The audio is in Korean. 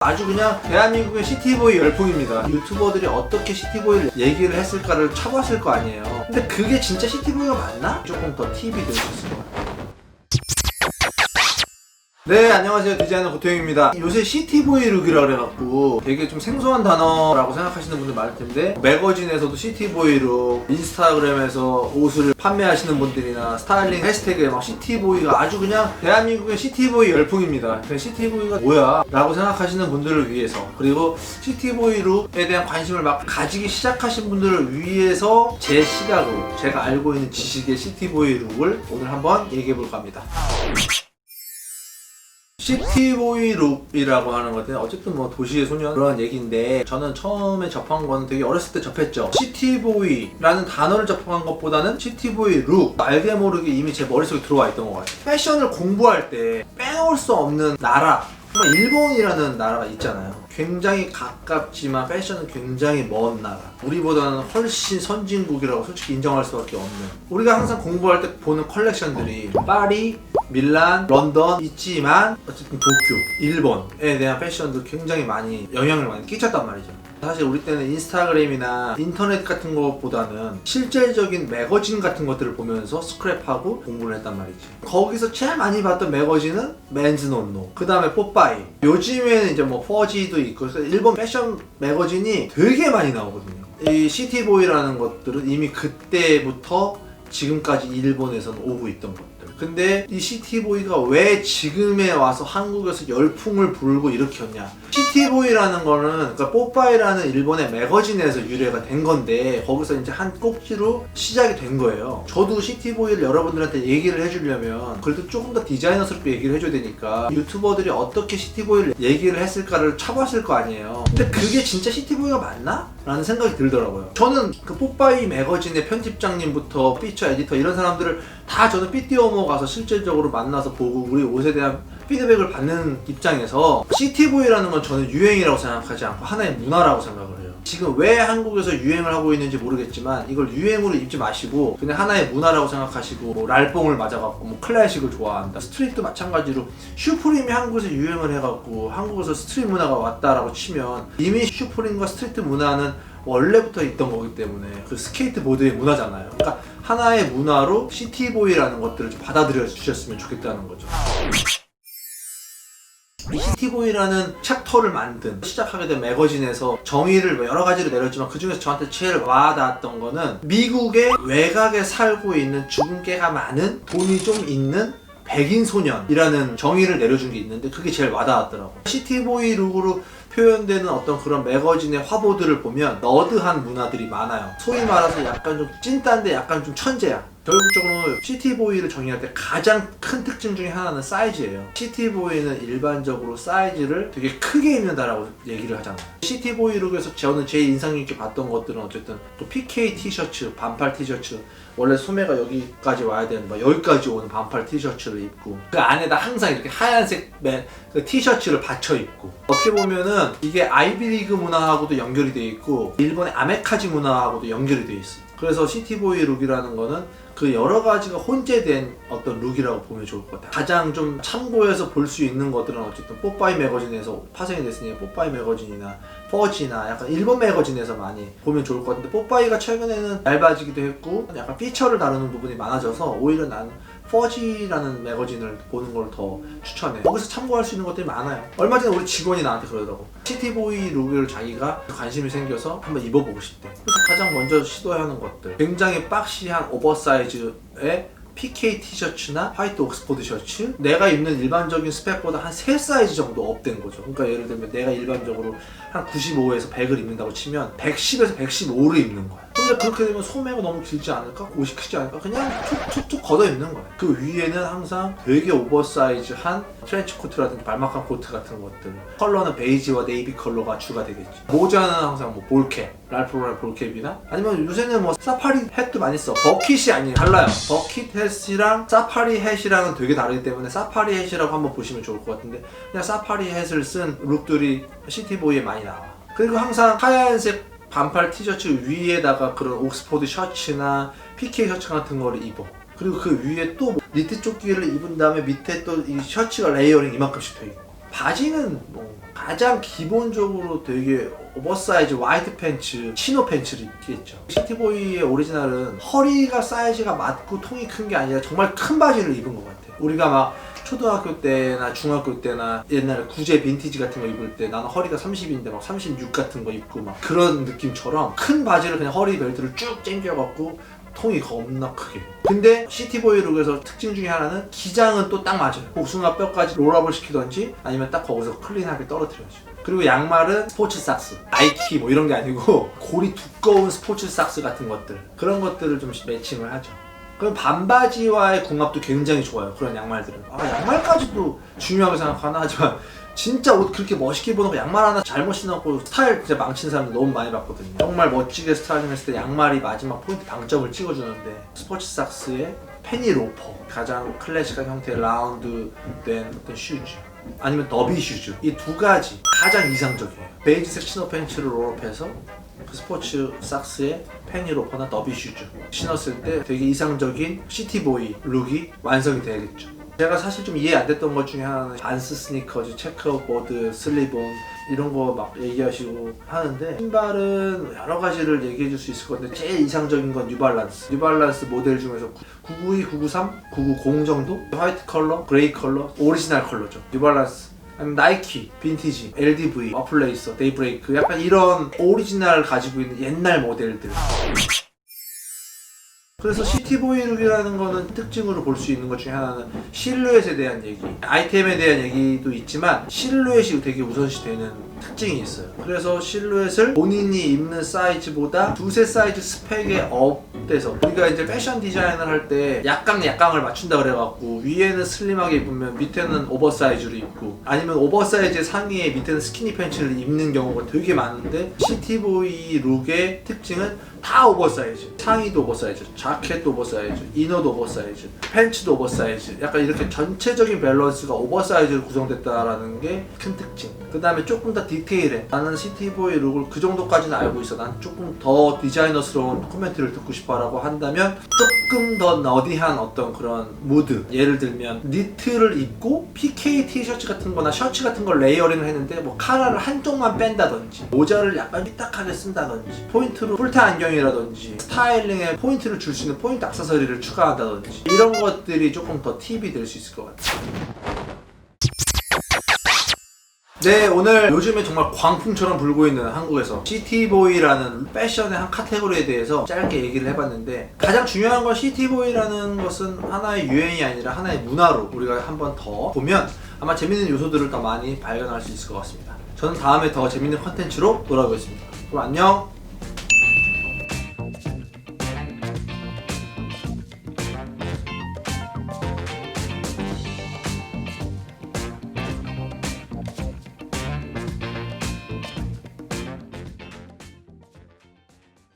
아주 그냥 대한민국의 시티보이 열풍입니다. 유튜버들이 어떻게 시티보이를 얘기를 했을까를 쳐봤을 거 아니에요. 근데 그게 진짜 시티보이가 맞나? 조금 더 팁이 될 수 있을 것 같아요. 네, 안녕하세요. 디자이너 고태영입니다. 요새 시티보이 룩이라 그래갖고 되게 좀 생소한 단어라고 생각하시는 분들 많을 텐데, 매거진에서도 시티보이 룩, 인스타그램에서 옷을 판매하시는 분들이나 스타일링 해시태그에 막 시티보이가 아주 그냥 대한민국의 시티보이 열풍입니다. 시티보이가 뭐야? 라고 생각하시는 분들을 위해서, 그리고 시티보이 룩에 대한 관심을 막 가지기 시작하신 분들을 위해서 제 시각으로 제가 알고 있는 지식의 시티보이 룩을 오늘 한번 얘기해볼까 합니다. 시티보이 룩이라고 하는 것은 어쨌든 뭐 도시의 소년 그런 얘기인데, 저는 처음에 접한 거는 되게 어렸을 때 접했죠. 시티보이라는 단어를 접한 것보다는 시티보이 룩, 알게 모르게 이미 제 머릿속에 들어와 있던 것 같아요. 패션을 공부할 때 빼놓을 수 없는 나라, 정말 일본이라는 나라가 있잖아요. 굉장히 가깝지만 패션은 굉장히 먼 나라, 우리보다는 훨씬 선진국이라고 솔직히 인정할 수밖에 없는, 우리가 항상 공부할 때 보는 컬렉션들이 파리, 밀란, 런던 있지만 어쨌든 도쿄, 일본에 대한 패션도 굉장히 많이 영향을 많이 끼쳤단 말이죠. 사실 우리 때는 인스타그램이나 인터넷 같은 것보다는 실질적인 매거진 같은 것들을 보면서 스크랩하고 공부를 했단 말이지. 거기서 제일 많이 봤던 매거진은 맨즈논노, 그 다음에 뽀빠이, 요즘에는 이제 뭐 퍼지도 있고, 그래서 일본 패션 매거진이 되게 많이 나오거든요. 이 시티보이라는 것들은 이미 그때부터 지금까지 일본에서는 오고 있던 것들. 근데 이 시티보이가 왜 지금에 와서 한국에서 열풍을 불고 일으켰냐? 시티보이라는 거는 그러니까 뽀빠이라는 일본의 매거진에서 유래가 된 건데, 거기서 이제 한 꼭지로 시작이 된 거예요. 저도 시티보이를 여러분들한테 얘기를 해주려면 그래도 조금 더 디자이너스럽게 얘기를 해줘야 되니까 유튜버들이 어떻게 시티보이를 얘기를 했을까를 쳐봤을 거 아니에요. 근데 그게 진짜 시티보이가 맞나? 라는 생각이 들더라고요. 저는 그 뽀빠이 매거진의 편집장님부터 피처 에디터 이런 사람들을 다 저는 삐띠어머 가서 실질적으로 만나서 보고 우리 옷에 대한 피드백을 받는 입장에서, 시티보이라는 건 저는 유행이라고 생각하지 않고 하나의 문화라고 생각을 해요. 지금 왜 한국에서 유행을 하고 있는지 모르겠지만 이걸 유행으로 입지 마시고 그냥 하나의 문화라고 생각하시고, 뭐 랄뽕을 맞아갖고 뭐 클래식을 좋아한다, 스트릿도 마찬가지로 슈프림이 한국에서 유행을 해갖고 한국에서 스트릿 문화가 왔다라고 치면, 이미 슈프림과 스트리트 문화는 원래부터 있던 거기 때문에 그 스케이트보드의 문화잖아요. 그러니까 하나의 문화로 시티보이라는 것들을 좀 받아들여 주셨으면 좋겠다는 거죠. 이 시티보이라는 챕터를 만든, 시작하게 된 매거진에서 정의를 여러 가지로 내렸지만 그 중에서 저한테 제일 와닿았던 거는, 미국의 외곽에 살고 있는 주근깨가 많은 돈이 좀 있는 백인 소년이라는 정의를 내려준 게 있는데, 그게 제일 와닿았더라고. 시티보이 룩으로 표현되는 어떤 그런 매거진의 화보들을 보면 너드한 문화들이 많아요. 소위 말해서 약간 좀 찐딴데 약간 좀 천재야. 결국적으로 시티보이를 정의할 때 가장 큰 특징 중에 하나는 사이즈예요. 시티보이는 일반적으로 사이즈를 되게 크게 입는다라고 얘기를 하잖아요. 시티보이 룩에서 저는 제일 인상 깊게 봤던 것들은 어쨌든 또 PK 티셔츠, 반팔 티셔츠, 원래 소매가 여기까지 와야 되는 막 여기까지 오는 반팔 티셔츠를 입고, 그 안에다 항상 이렇게 하얀색 그 티셔츠를 받쳐 입고, 어떻게 보면은 이게 아이비리그 문화하고도 연결이 돼 있고 일본의 아메카지 문화하고도 연결이 돼 있어. 그래서 시티보이 룩이라는 거는 그 여러 가지가 혼재된 어떤 룩이라고 보면 좋을 것 같아요. 가장 좀 참고해서 볼 수 있는 것들은 어쨌든 뽀빠이 매거진에서 파생이 됐으니까 뽀빠이 매거진이나 퍼지나 약간 일본 매거진에서 많이 보면 좋을 것 같은데, 뽀빠이가 최근에는 얇아지기도 했고 약간 피처를 다루는 부분이 많아져서 오히려 나는 퍼지라는 매거진을 보는 걸 더 추천해. 거기서 참고할 수 있는 것들이 많아요. 얼마 전에 우리 직원이 나한테 그러더라고. 시티보이 룩을 자기가 관심이 생겨서 한번 입어보고 싶대. 그래서 가장 먼저 시도하는 것들, 굉장히 박시한 오버사이즈의 PK 티셔츠나 화이트 옥스포드 셔츠, 내가 입는 일반적인 스펙보다 한 3사이즈 정도 업된 거죠. 그러니까 예를 들면 내가 일반적으로 한 95에서 100을 입는다고 치면 110에서 115를 입는 거야. 근데 그렇게 되면 소매가 너무 길지 않을까? 옷이 크지 않을까? 그냥 툭툭툭 걷어 입는 거야. 그 위에는 항상 되게 오버사이즈한 트렌치 코트라든지 발막한 코트 같은 것들, 컬러는 베이지와 네이비 컬러가 주가 되겠지. 모자는 항상 뭐 볼캡, 랄프 로렌 볼캡이나, 아니면 요새는 뭐 사파리 햇도 많이 써. 버킷이 아니에요. 달라요. 버킷 햇이랑 사파리 햇이랑은 되게 다르기 때문에 사파리 햇이라고 한번 보시면 좋을 것 같은데, 그냥 사파리 햇을 쓴 룩들이 시티보이에 많이 나와. 그리고 항상 하얀색 반팔 티셔츠 위에다가 그런 옥스포드 셔츠나 PK 셔츠 같은 거를 입어. 그리고 그 위에 또 니트 조끼를 입은 다음에 밑에 또 이 셔츠가 레이어링 이만큼씩 돼 있고, 바지는 뭐 가장 기본적으로 되게 오버사이즈 화이트 팬츠, 치노 팬츠를 입겠죠. 시티보이의 오리지널은 허리가 사이즈가 맞고 통이 큰 게 아니라 정말 큰 바지를 입은 것 같아요. 우리가 막 초등학교 때나 중학교 때나 옛날에 구제 빈티지 같은 거 입을 때 나는 허리가 30인데 막 36 같은 거 입고 막 그런 느낌처럼 큰 바지를 그냥 허리 벨트를 쭉 당겨갖고 통이 겁나 크게. 근데 시티보이 룩에서 특징 중에 하나는 기장은 또 딱 맞아요. 복숭아 뼈까지 롤업을 시키던지 아니면 딱 거기서 클린하게 떨어뜨려야죠. 그리고 양말은 스포츠 삭스, 나이키 뭐 이런 게 아니고 골이 두꺼운 스포츠 삭스 같은 것들, 그런 것들을 좀 매칭을 하죠. 그럼 반바지와의 궁합도 굉장히 좋아요. 그런 양말들은. 양말까지도 중요하게 생각하나 하지만 진짜 옷 그렇게 멋있게 입어놓고 양말 하나 잘못 신었고 스타일 진짜 망친 사람들 너무 많이 봤거든요. 정말 멋지게 스타일링 했을 때 양말이 마지막 포인트 방점을 찍어주는데, 스포츠 삭스의 페니 로퍼, 가장 클래식한 형태의 라운드 된 어떤 슈즈, 아니면 더비 슈즈, 이 두 가지 가장 이상적이에요. 베이지색 치노 팬츠를 롤업해서 그 스포츠 삭스의 페니 로퍼나 더비 슈즈 신었을 때 되게 이상적인 시티보이 룩이 완성이 되겠죠. 제가 사실 좀 이해 안 됐던 것 중에 하나는 반스 스니커즈, 체크보드, 슬리본 이런 거 막 얘기하시고 하는데, 신발은 여러 가지를 얘기해 줄 수 있을 건데 제일 이상적인 건 뉴발란스. 뉴발란스 모델 중에서 992, 993, 990 정도? 화이트 컬러, 그레이 컬러, 오리지널 컬러죠. 뉴발란스. 아니면 나이키, 빈티지, LDV, 어플레이서, 데이브레이크, 약간 이런 오리지널 가지고 있는 옛날 모델들. 그래서 시티보이 룩이라는 거는 특징으로 볼 수 있는 것 중에 하나는 실루엣에 대한 얘기, 아이템에 대한 얘기도 있지만 실루엣이 되게 우선시되는 특징이 있어요. 그래서 실루엣을 본인이 입는 사이즈보다 두세 사이즈 스펙에 업돼서, 우리가 이제 패션 디자인을 할 때 약강을 맞춘다 그래갖고 위에는 슬림하게 입으면 밑에는 오버사이즈로 입고, 아니면 오버사이즈 상의에 밑에는 스키니 팬츠를 입는 경우가 되게 많은데, 시티보이 룩의 특징은 다 오버사이즈. 상의도 오버사이즈, 자켓도 오버사이즈, 이너도 오버사이즈, 팬츠도 오버사이즈. 약간 이렇게 전체적인 밸런스가 오버사이즈로 구성됐다라는 게 큰 특징. 그 다음에 조금 더 디테일해. 나는 시티보이 룩을 그 정도까지는 알고 있어, 난 조금 더 디자이너스러운 코멘트를 듣고 싶어 라고 한다면 조금 더 너디한 어떤 그런 무드, 예를 들면 니트를 입고 PK 티셔츠 같은 거나 셔츠 같은 걸 레이어링을 했는데 뭐 카라를 한쪽만 뺀다든지, 모자를 약간 삐딱하게 쓴다든지, 포인트로 풀테 안경이라든지, 스타일링에 포인트를 줄 수 있는 포인트 액세서리를 추가한다든지, 이런 것들이 조금 더 팁이 될 수 있을 것 같아요. 네, 오늘 요즘에 정말 광풍처럼 불고 있는 한국에서 시티보이라는 패션의 한 카테고리에 대해서 짧게 얘기를 해봤는데, 가장 중요한 건 시티보이라는 것은 하나의 유행이 아니라 하나의 문화로 우리가 한번 더 보면 아마 재밌는 요소들을 더 많이 발견할 수 있을 것 같습니다. 저는 다음에 더 재밌는 컨텐츠로 돌아오겠습니다. 그럼 안녕!